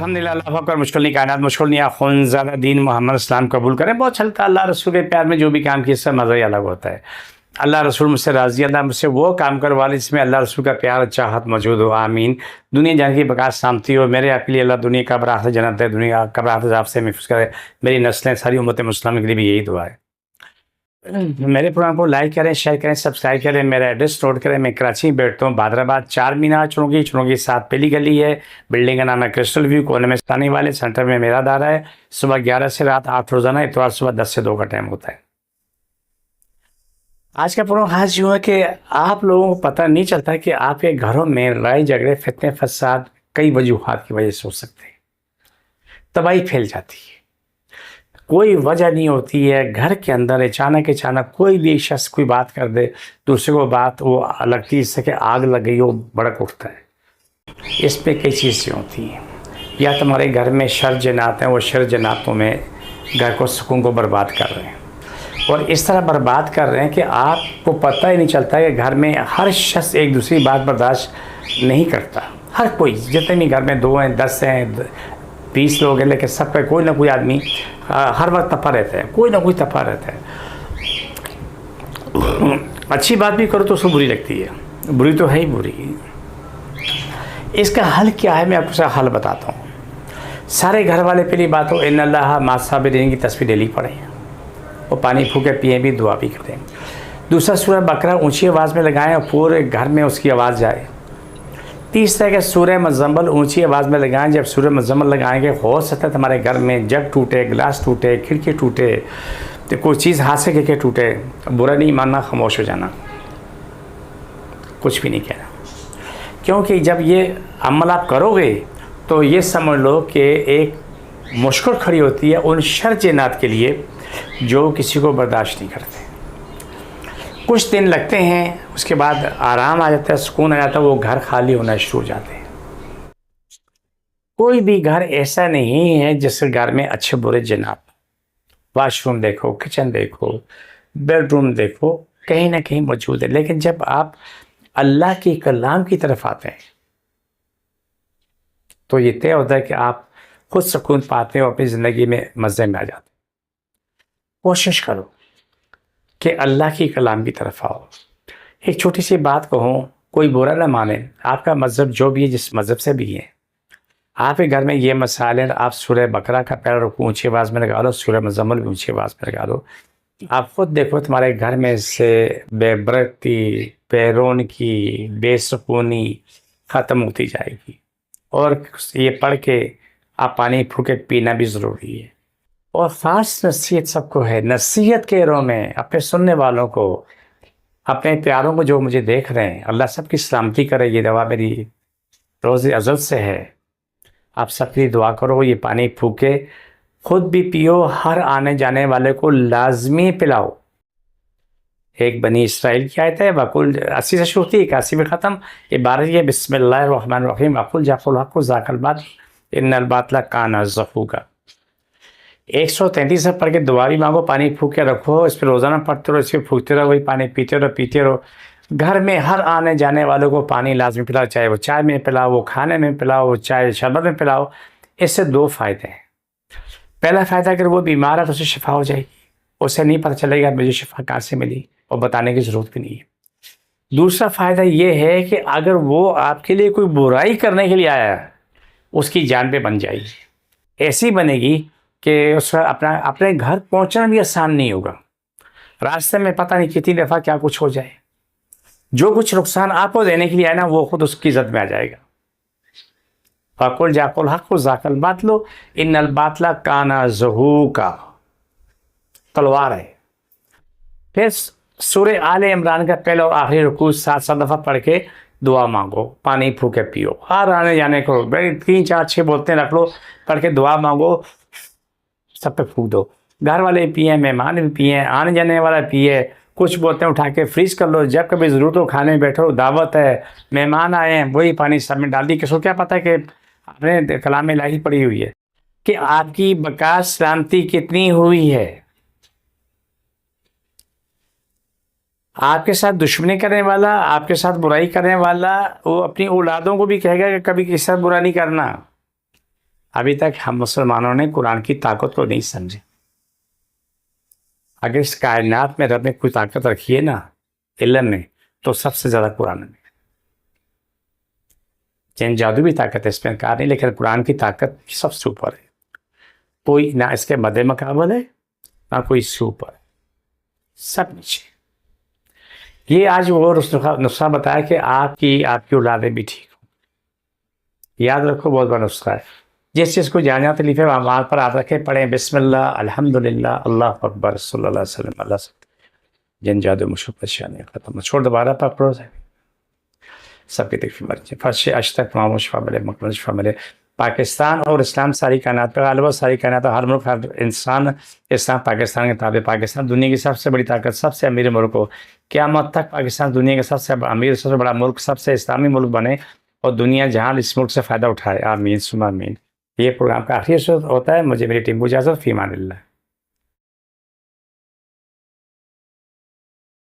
الحمدللہ اللہ پاک اور مشکل نہیں کائنات مشکل نہیں خون زیادہ دین محمد اسلام قبول کریں. بہت چلتا اللہ رسول کے پیار میں جو بھی کام کیا اس سے مزہ ہی الگ ہوتا ہے. اللہ رسول مجھ سے راضی, اللہ مجھ سے وہ کام کروا لے جس میں اللہ رسول کا پیار چاہت موجود ہو. آمین. دنیا جان کی بقا سامتی ہو. میرے آپ کے لیے اللہ دنیا کا براہ جنت ہے, دنیا کا براہ عذاب سے محفوظ کرے. میری نسلیں ساری امت مسلم کے لیے بھی یہی دعا ہے. میرے پروگرام کو لائک کریں, شیئر کریں, سبسکرائب کریں. میرا ایڈریس نوٹ کریں. میں کراچی میں بیٹھتا ہوں, بادرآباد, 4 مینار چنوگی 7 پہلی گلی ہے. بلڈنگ کا نام ہے کرسٹل ویو, کونے میں ستانے والے. سینٹر میں میرا دارا ہے. صبح 11 سے رات 8 روزانہ, اتوار صبح 10 سے 2 کا ٹائم ہوتا ہے. آج کا پروگرام خاص یوں ہے کہ آپ لوگوں کو پتہ نہیں چلتا کہ آپ کے گھروں میں لڑائی جھگڑے فتنے فساد کئی وجوہات کی وجہ سے ہو سکتے ہیں. تباہی پھیل جاتی ہے, کوئی وجہ نہیں ہوتی ہے. گھر کے اندر اچانک کوئی بھی شخص کوئی بات کر دے, دوسرے کو بات وہ لگتی ہے اس سے کہ آگ لگ گئی, وہ بڑک اٹھتا ہے. اس پہ کئی چیزیں ہوتی ہیں. یا تمہارے گھر میں شر جنات ہیں, وہ شر جناتوں میں گھر کو سکون کو برباد کر رہے ہیں, اور اس طرح برباد کر رہے ہیں کہ آپ کو پتہ ہی نہیں چلتا کہ گھر میں ہر شخص ایک دوسری بات برداشت نہیں کرتا. ہر کوئی, جتنے بھی گھر میں 2 ہیں, 10 ہیں, 20 لوگ ہیں, لیکن سب کا کوئی نہ کوئی آدمی ہر وقت تپا رہتا ہے, کوئی نہ کوئی تپا رہتا ہے. اچھی بات بھی کرو تو اس کو بری لگتی ہے, بری تو ہے ہی بری. اس کا حل کیا ہے, میں آپ کو حل بتاتا ہوں. سارے گھر والے پہلی بات ہو ان اللہ مع الصابرین کی تصویر ڈیلی پڑھیں, اور پانی پھونکے پئیں بھی, دعا بھی کریں. دوسرا سورہ بقرہ اونچی آواز میں لگائیں اور پورے گھر میں اس کی آواز جائے. تیسرا کہ سورہ مزمل اونچی آواز میں لگائیں. جب سورہ مزمل لگائیں گے ہو سکتا ہے تمہارے گھر میں جگ ٹوٹے, گلاس ٹوٹے, کھڑکی ٹوٹے, تو کوئی چیز ہاتھ سے کے ٹوٹے. برا نہیں ماننا, خاموش ہو جانا, کچھ بھی نہیں کہنا. کیونکہ جب یہ عمل آپ کرو گے تو یہ سمجھ لو کہ ایک مشکل کھڑی ہوتی ہے ان شر جنات کے لیے جو کسی کو برداشت نہیں کرتے. کچھ دن لگتے ہیں, اس کے بعد آرام آ جاتا ہے, سکون آ جاتا ہے, وہ گھر خالی ہونا شروع ہو جاتے ہیں. کوئی بھی گھر ایسا نہیں ہے جس گھر میں اچھے برے جنات. واش روم دیکھو, کچن دیکھو, بیڈ روم دیکھو, کہیں نہ کہیں موجود ہے. لیکن جب آپ اللہ کی کلام کی طرف آتے ہیں تو یہ طے ہوتا ہے کہ آپ خود سکون پاتے ہیں اور اپنی زندگی میں مزے میں آ جاتے ہیں. کوشش کرو کہ اللہ کی کلام کی طرف آؤ. ایک چھوٹی سی بات کہوں, کوئی برا نہ مانے, آپ کا مذہب جو بھی ہے, جس مذہب سے بھی ہے, آپ کے گھر میں یہ مسائل ہیں, آپ سورہ بقرہ کا پہلا رکوع اونچی آواز میں لگا لو, سورہ مزمل بھی اونچی آواز میں لگا لو. آپ خود دیکھو تمہارے گھر میں سے بے برکتی, بے رونقی, بے سکونی ختم ہوتی جائے گی. اور یہ پڑھ کے آپ پانی پھونکے پینا بھی ضروری ہے. اور خاص نصیحت سب کو ہے, نصیحت کے رو میں اپنے سننے والوں کو, اپنے پیاروں کو جو مجھے دیکھ رہے ہیں, اللہ سب کی سلامتی کرے. یہ دعا میری روز ازل سے ہے, آپ سب کی دعا کرو. یہ پانی پھونکے خود بھی پیو, ہر آنے جانے والے کو لازمی پلاؤ. ایک بنی اسرائیل کی آیت ہے, وقل 80 سے شروع ہوتی ہے, 81 میں ختم. عبارت یہ بسم اللہ الرحمن الرحیم, وقل جاء الحق وزهق الباطل ان الباطل کان زهوقا. 133 سے پڑھ کے دعا بھی مانگو, پانی پھونک کے رکھو, اس پہ روزانہ پڑھتے رہو, اس پہ پھونکتے رہو, وہی پانی پیتے رہو. گھر میں ہر آنے جانے والوں کو پانی لازمی پلاؤ, چاہے وہ چائے میں پلاؤ, وہ کھانے میں پلاؤ, چاہے شربت میں پلاؤ. اس سے 2 فائدے ہیں. پہلا فائدہ اگر وہ بیمار ہے تو اسے شفا ہو جائے گی, اسے نہیں پتہ چلے گا مجھے شفا کہاں سے ملی, اور بتانے کی ضرورت بھی نہیں ہے. دوسرا فائدہ یہ ہے کہ اگر وہ آپ کے لیے کوئی برائی کرنے کے لیے آیا ہے, اس کی جان پہ بن جائے گی. ایسی بنے گی کہ اس کا اپنے گھر پہنچنا بھی آسان نہیں ہوگا. راستے میں پتہ نہیں کتنی دفعہ کیا کچھ ہو جائے. جو کچھ نقصان آپ کو دینے کے لیے آئے نا, وہ خود اس کی زد میں آ جائے گا. فَقُلْ جَاءَ الْحَقُّ وَزَهَقَ الْبَاطِلُ إِنَّ الْبَاطِلَ كَانَ زَهُوقًا. تلوار ہے. پھر سورہ آل عمران کا پہلا اور آخری رکوع 7 دفعہ پڑھ کے دعا مانگو, پانی پھونکے پیو. ہر آنے جانے کو 3 4 6 بولتے رکھ لو, پڑھ کے دعا مانگو, سب پہ پھونک دو. گھر والے پیئیں, مہمان بھی پیئیں, آنے جانے والا پیئے. کچھ بولتے ہیں اٹھا کے فریز کر لو, جب کبھی ضرورت ہو کھانے میں بیٹھو, دعوت ہے, مہمان آئے ہیں, وہی پانی سب میں ڈال دی. کس کو کیا پتہ ہے کہ آپ نے کلام الہی پڑھی ہوئی ہے کہ آپ کی بقا سلامتی کتنی ہوئی ہے. آپ کے ساتھ دشمنی کرنے والا, آپ کے ساتھ برائی کرنے والا, وہ اپنی اولادوں کو بھی کہے گا کہ کبھی کسی سے برا نہیں کرنا. ابھی تک ہم مسلمانوں نے قرآن کی طاقت کو نہیں سمجھے. اگر اس کائنات میں رب نے کوئی طاقت رکھی ہے نا علم میں، تو سب سے زیادہ قرآن میں. جن جادو بھی طاقت ہے، اس میں انکار نہیں، لیکن قرآن کی طاقت سب سے اوپر ہے. کوئی نہ اس کے مد مقابل ہے، نہ کوئی اس سے اوپر ہے، سب نیچے. یہ آج وہ نسخہ بتایا کہ آپ کی اولادیں بھی ٹھیک ہوں. یاد رکھو، بہت بڑا نسخہ ہے. جس چیز کو جانا تکلیف ہے وہاں پر آپ رکھے پڑھیں بسم اللہ الحمدللہ اللہ اکبر صلی اللہ علیہ وسلم اللہ سے جن جادو مشکل پریشانی ختم. چھوڑ دوبارہ پاک روز ہے. سب کی تکلیف مرضی فرش اشتق تمام شفا ملے، مقبول شفا ملے. پاکستان اور اسلام ساری کائنات پہ غالب، ساری کائنات، ہر ملک، ہر انسان اسلام پاکستان کے تابع. پاکستان دنیا کی سب سے بڑی طاقت، سب سے امیر ملک ہو. قیامت تک پاکستان دنیا کا سب سے امیر، سب سے بڑا ملک، سب سے اسلامی ملک بنے، اور دنیا جہاں اس ملک سے فائدہ اٹھائے. آمین ثم آمین. یہ پروگرام کا آخری ہوتا ہے. مجھے میری ٹیم کو اجازت، فی امان اللہ.